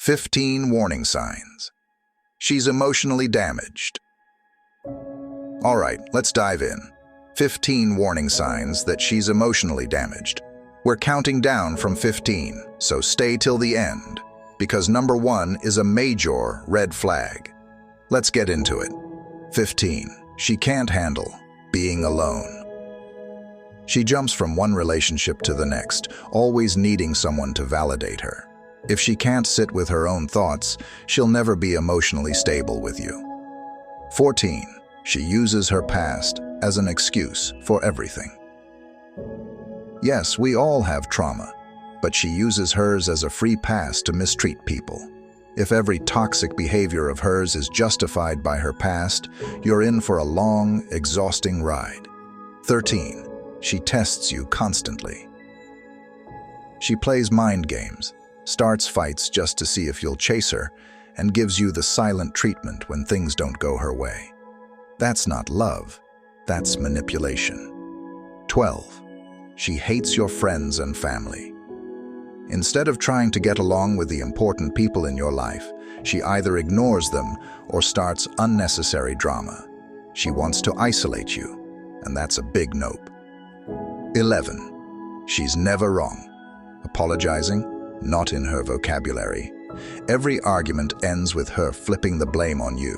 15 warning signs. She's emotionally damaged. All right, let's dive in. 15 warning signs that she's emotionally damaged. We're counting down from 15, so stay till the end, because number 1 is a major red flag. Let's get into it. 15. She can't handle being alone. She jumps from one relationship to the next, always needing someone to validate her. If she can't sit with her own thoughts, she'll never be emotionally stable with you. 14. She uses her past as an excuse for everything. Yes, we all have trauma, but she uses hers as a free pass to mistreat people. If every toxic behavior of hers is justified by her past, you're in for a long, exhausting ride. 13. She tests you constantly. She plays mind games, starts fights just to see if you'll chase her, and gives you the silent treatment when things don't go her way. That's not love, that's manipulation. 12. She hates your friends and family. Instead of trying to get along with the important people in your life, she either ignores them or starts unnecessary drama. She wants to isolate you, and that's a big nope. 11. She's never wrong. Apologizing? Not in her vocabulary. Every argument ends with her flipping the blame on you.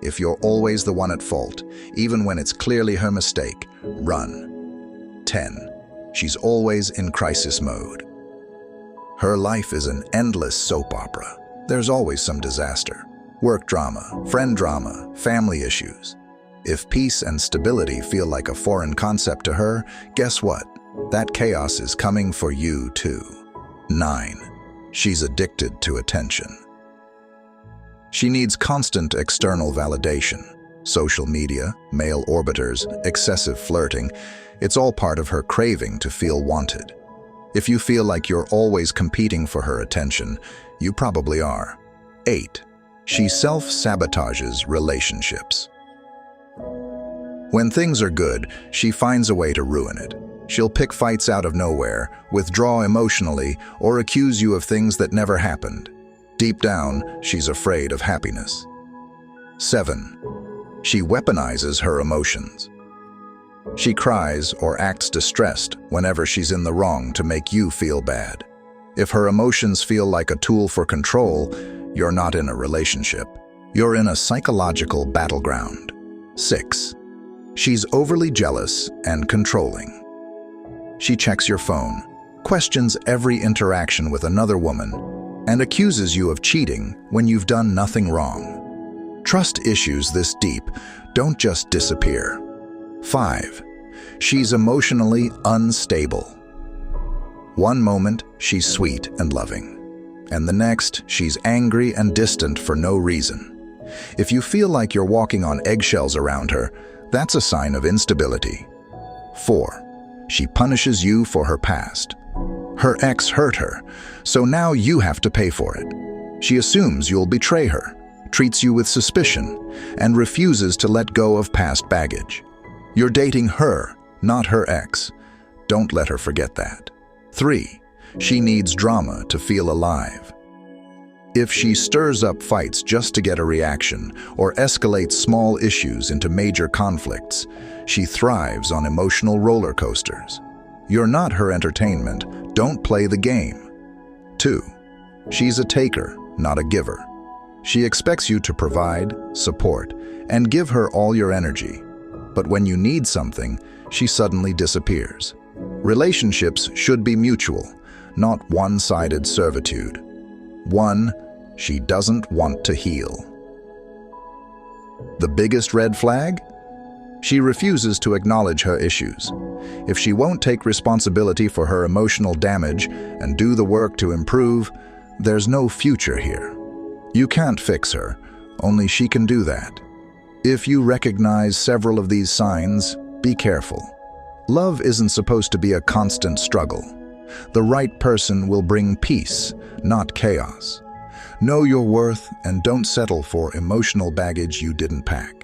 If you're always the one at fault, even when it's clearly her mistake, run. 10. She's always in crisis mode. Her life is an endless soap opera. There's always some disaster. Work drama, friend drama, family issues. If peace and stability feel like a foreign concept to her, guess what? That chaos is coming for you too. 9. She's addicted to attention. She needs constant external validation. Social media, male orbiters, excessive flirting, it's all part of her craving to feel wanted. If you feel like you're always competing for her attention, you probably are. 8. She self-sabotages relationships. When things are good, she finds a way to ruin it. She'll pick fights out of nowhere, withdraw emotionally, or accuse you of things that never happened. Deep down, she's afraid of happiness. 7. She weaponizes her emotions. She cries or acts distressed whenever she's in the wrong to make you feel bad. If her emotions feel like a tool for control, you're not in a relationship. You're in a psychological battleground. 6. She's overly jealous and controlling. She checks your phone, questions every interaction with another woman, and accuses you of cheating when you've done nothing wrong. Trust issues this deep don't just disappear. 5. She's emotionally unstable. One moment, she's sweet and loving, and the next, she's angry and distant for no reason. If you feel like you're walking on eggshells around her, that's a sign of instability. 4. She punishes you for her past. Her ex hurt her, so now you have to pay for it. She assumes you'll betray her, treats you with suspicion, and refuses to let go of past baggage. You're dating her, not her ex. Don't let her forget that. 3. She needs drama to feel alive. If she stirs up fights just to get a reaction or escalates small issues into major conflicts, she thrives on emotional roller coasters. You're not her entertainment. Don't play the game. 2. She's a taker, not a giver. She expects you to provide, support, and give her all your energy. But when you need something, she suddenly disappears. Relationships should be mutual, not one-sided servitude. 1. She doesn't want to heal. The biggest red flag? She refuses to acknowledge her issues. If she won't take responsibility for her emotional damage and do the work to improve, there's no future here. You can't fix her, only she can do that. If you recognize several of these signs, be careful. Love isn't supposed to be a constant struggle. The right person will bring peace, not chaos. Know your worth and don't settle for emotional baggage you didn't pack.